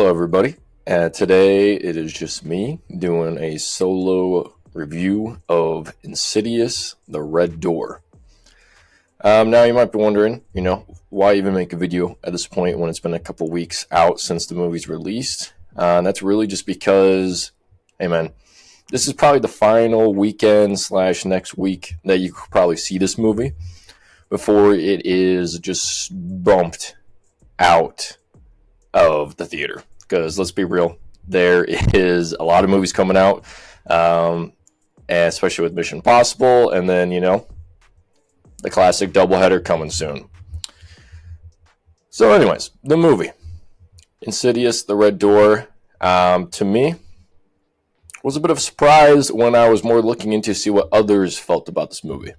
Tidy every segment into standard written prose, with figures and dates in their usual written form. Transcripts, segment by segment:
Hello, everybody. Today it is just me doing a solo review of Insidious, The Red Door. Now you might be wondering, why even make a video at this point when it's been a couple weeks out since the movie's released? And that's really just because, hey man, this is probably the final weekend / next week that you could probably see this movie before it is just bumped out of the theater. Because let's be real, there is a lot of movies coming out, and especially with Mission Impossible, and then the classic doubleheader coming soon. So, anyways, the movie Insidious: The Red Door, to me, was a bit of a surprise when I was more looking into see what others felt about this movie.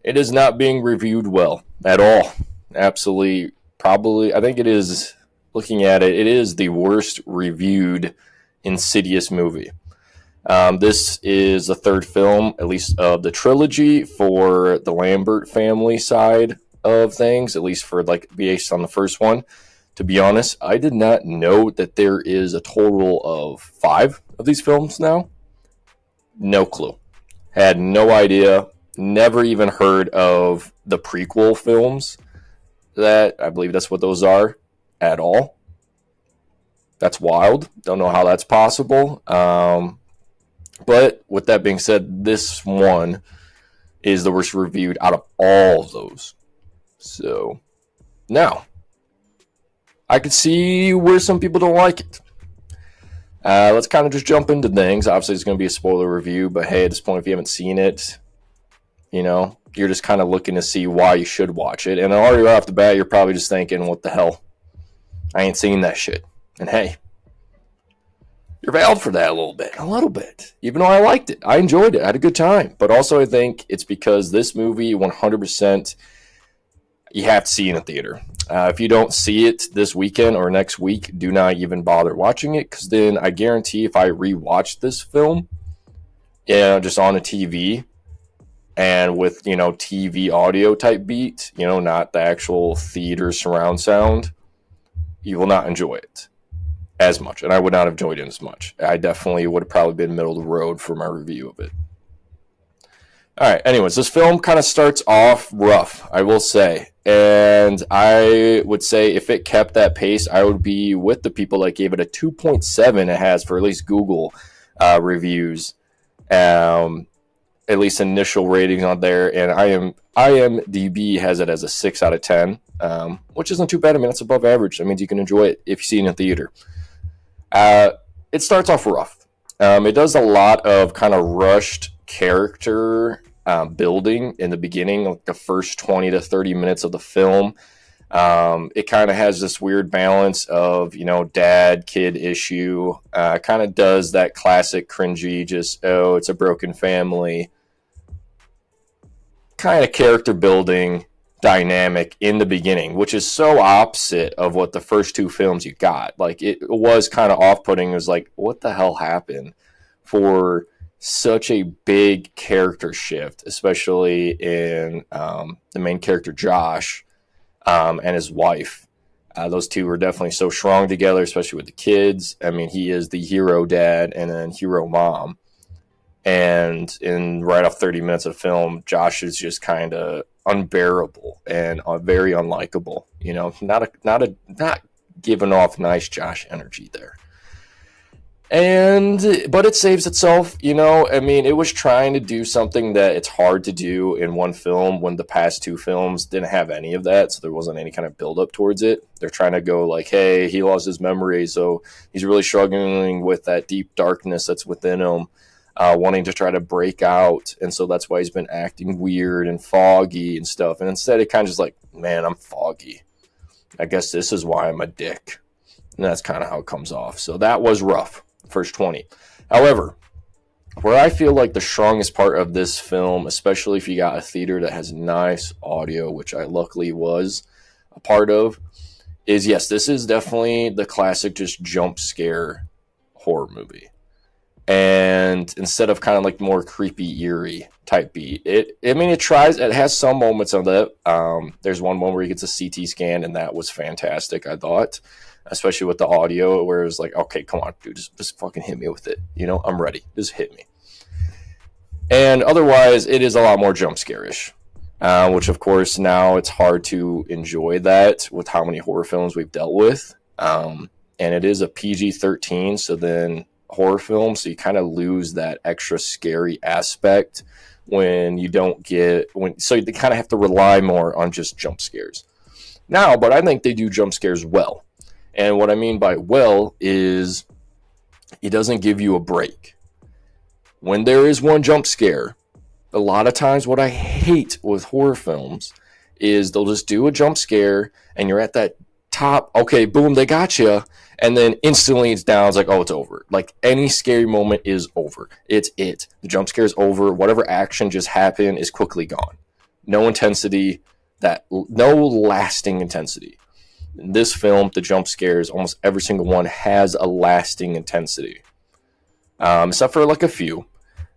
It is not being reviewed well at all. Absolutely, probably, I think it is. Looking at it, it is the worst reviewed Insidious movie. This is the third film, at least of the trilogy, for the Lambert family side of things, at least for based on the first one. To be honest, I did not know that there is a total of 5 of these films now. No clue. Had no idea. Never even heard of the prequel films. That I believe that's what those are. At all. That's wild. Don't know how that's possible. But with that being said, this one is the worst reviewed out of all of those. So now I could see where some people don't like it. Let's kind of just jump into things. Obviously, it's going to be a spoiler review, but hey, at this point, if you haven't seen it, you're just kind of looking to see why you should watch it. And already right off the bat, you're probably just thinking, what the hell? I ain't seen that shit. And hey, you're valid for that a little bit. Even though I liked it. I enjoyed it. I had a good time. But also I think it's because this movie, 100%, you have to see in a theater. If you don't see it this weekend or next week, do not even bother watching it. Because then I guarantee if I rewatch this film, just on a TV, and with, TV audio type beat, not the actual theater surround sound, you will not enjoy it as much. And I would not have enjoyed it as much. I definitely would have probably been middle of the road for my review of it. All right, anyways, this film kind of starts off rough, I will say. And I would say if it kept that pace, I would be with the people that gave it a 2.7 it has for at least Google reviews. At least initial ratings on there. And IMDb has it as a 6 out of 10. Which isn't too bad. I mean, that's above average. That means you can enjoy it if you see it in a theater. It starts off rough. It does a lot of kind of rushed character building in the beginning, like the first 20 to 30 minutes of the film. It kind of has this weird balance of, dad-kid issue. Kind of does that classic cringy, it's a broken family kind of character building dynamic in the beginning, which is so opposite of what the first 2 films you got. Like, it was kind of off-putting. It was like, what the hell happened for such a big character shift, especially in the main character, Josh, and his wife. Those two were definitely so strong together, especially with the kids. I mean, he is the hero dad and then hero mom. And in right off 30 minutes of film, Josh is just kind of unbearable and very unlikable. Not giving off nice Josh energy there. But it saves itself, I mean, it was trying to do something that it's hard to do in one film when the past 2 films didn't have any of that, so there wasn't any kind of build up towards it. They're trying to go like, hey, he lost his memory, so he's really struggling with that deep darkness that's within him, wanting to try to break out, and so that's why he's been acting weird and foggy and stuff. And instead it kind of just like, man, I'm foggy. I guess this is why I'm a dick. And that's kind of how it comes off. So that was rough. First 20. However, where I feel like the strongest part of this film, especially if you got a theater that has nice audio, which I luckily was a part of, is yes, this is definitely the classic just jump scare horror movie. And instead of kind of like more creepy, eerie type beat, it has some moments of that. There's one moment where he gets a CT scan, and that was fantastic, I thought. especially with the audio, where it's like, okay, come on, dude, just fucking hit me with it. I'm ready. Just hit me. And otherwise, it is a lot more jump scare-ish, which, of course, now it's hard to enjoy that with how many horror films we've dealt with. And it is a PG-13, so then horror film, so you kind of lose that extra scary aspect when you don't so you kind of have to rely more on just jump scares. Now, but I think they do jump scares well. And what I mean by well is it doesn't give you a break. When there is one jump scare, a lot of times what I hate with horror films is they'll just do a jump scare and you're at that top, okay, boom, they got you, and then instantly it's down. It's like, oh, it's over. Like, any scary moment is over. It's it. The jump scare is over. Whatever action just happened is quickly gone. No intensity, no lasting intensity. In this film, the jump scares, almost every single one has a lasting intensity, except for like a few.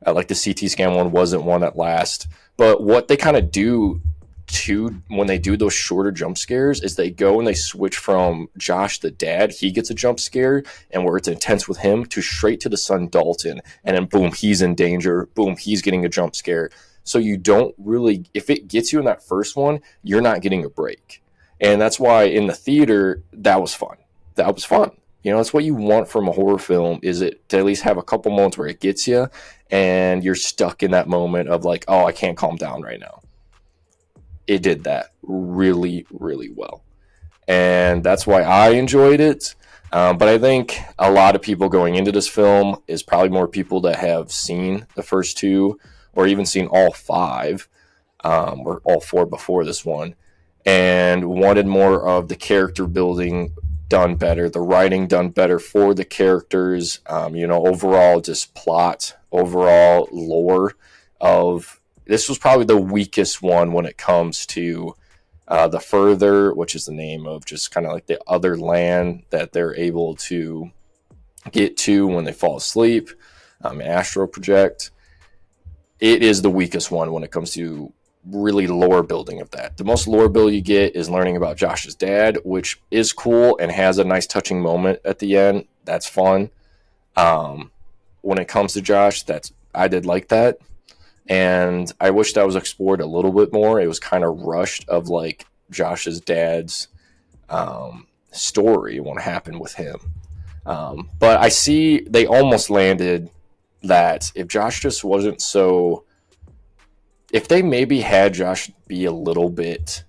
Like the CT scan one wasn't one that lasts. But what they kind of do when they do those shorter jump scares is they go and they switch from Josh the dad, he gets a jump scare, and where it's intense with him, to straight to the son Dalton, and then boom, he's in danger, boom, he's getting a jump scare. So you don't really, if it gets you in that first one, you're not getting a break. And that's why in the theater, that was fun. That's what you want from a horror film, is it to at least have a couple moments where it gets you and you're stuck in that moment of like, oh, I can't calm down right now. It did that really, really well. And that's why I enjoyed it. But I think a lot of people going into this film is probably more people that have seen the first two or even seen all five or all four before this one, and wanted more of the character building done better, the writing done better for the characters, overall just plot, overall lore of. This was probably the weakest one when it comes to the Further, which is the name of just kind of like the other land that they're able to get to when they fall asleep, astral project. It is the weakest one when it comes to really lore building of that. The most lore build you get is learning about Josh's dad, which is cool and has a nice touching moment at the end. That's fun. When it comes to Josh, I did like that. And I wish that was explored a little bit more. It was kind of rushed of like Josh's dad's story, what happened with him. But I see they almost landed that if Josh just wasn't so... If they maybe had Josh be a little bit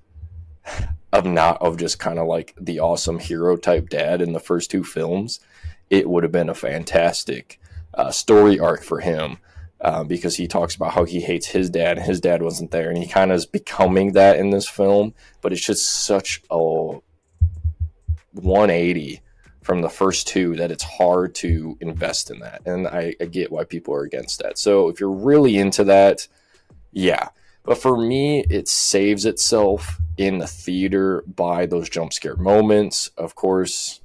of just kind of like the awesome hero type dad in the first two films, it would have been a fantastic story arc for him. Because he talks about how he hates his dad and his dad wasn't there, and he kind of is becoming that in this film, but it's just such a 180 from the first two that it's hard to invest in that, and I get why people are against that. So if you're really into that, yeah, but for me, it saves itself in the theater by those jump scare moments. Of course,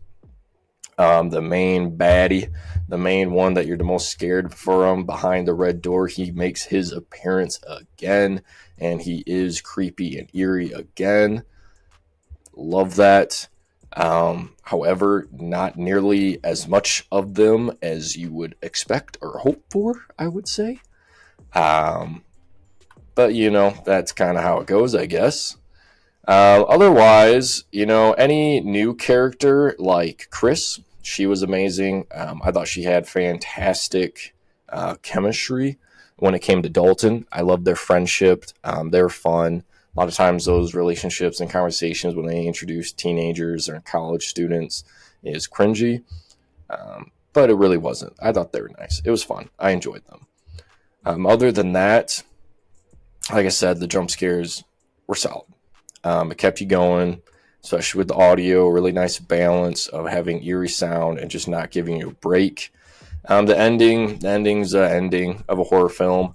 the main baddie, the main one that you're the most scared from behind the red door, he makes his appearance again, and he is creepy and eerie again. Love that. However, not nearly as much of them as you would expect or hope for, I would say. But that's kind of how it goes, I guess. Otherwise, any new character like Chris, she was amazing. I thought she had fantastic chemistry when it came to Dalton. I loved their friendship. They're fun. A lot of times those relationships and conversations when they introduce teenagers or college students is cringy. But it really wasn't. I thought they were nice. It was fun. I enjoyed them. Other than that, like I said, the jump scares were solid. It kept you going, especially with the audio, really nice balance of having eerie sound and just not giving you a break. The ending's the ending of a horror film.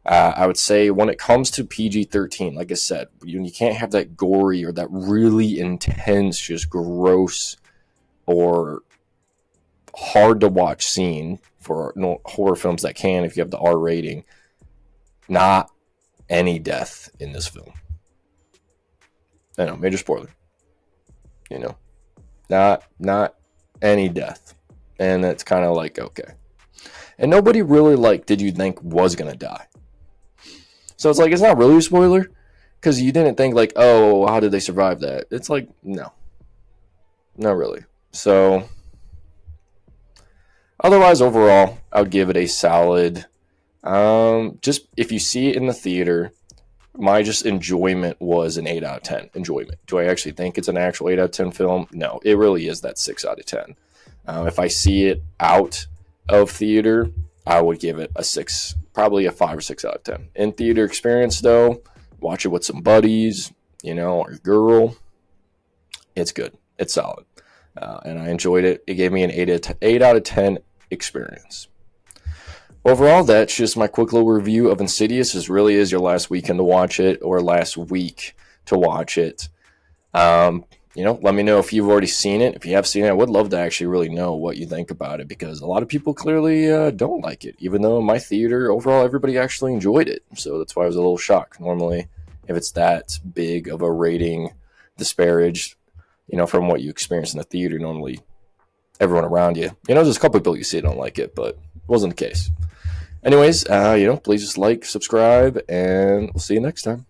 I would say when it comes to PG-13, like I said, you can't have that gory or that really intense, just gross or hard to watch scene for horror films that can, if you have the R rating. Not any death in this film. I know, major spoiler. Not any death. And it's kind of like, okay. And nobody really, like, did you think was going to die? So it's like, it's not really a spoiler, because you didn't think, like, oh, how did they survive that? It's like, no. Not really. So, otherwise, overall, I would give it a solid, just if you see it in the theater, my just enjoyment was an 8 out of 10 enjoyment. Do I actually think it's an actual 8 out of 10 film? No, it really is that 6 out of 10. If I see it out of theater, I would give it a 6, probably a 5 or 6 out of 10. In theater experience, though, watch it with some buddies, or your girl. It's good. It's solid. And I enjoyed it. It gave me an 8 out of 10 experience. Overall, that's just my quick little review of Insidious. This really is your last weekend to watch it, or last week to watch it. Let me know if you've already seen it. If you have seen it, I would love to actually really know what you think about it, because a lot of people clearly don't like it, even though in my theater, overall, everybody actually enjoyed it. So that's why I was a little shocked. Normally, if it's that big of a rating disparaged, from what you experience in the theater, normally everyone around you, there's a couple people you see don't like it, but it wasn't the case. Anyways, please just like, subscribe, and we'll see you next time.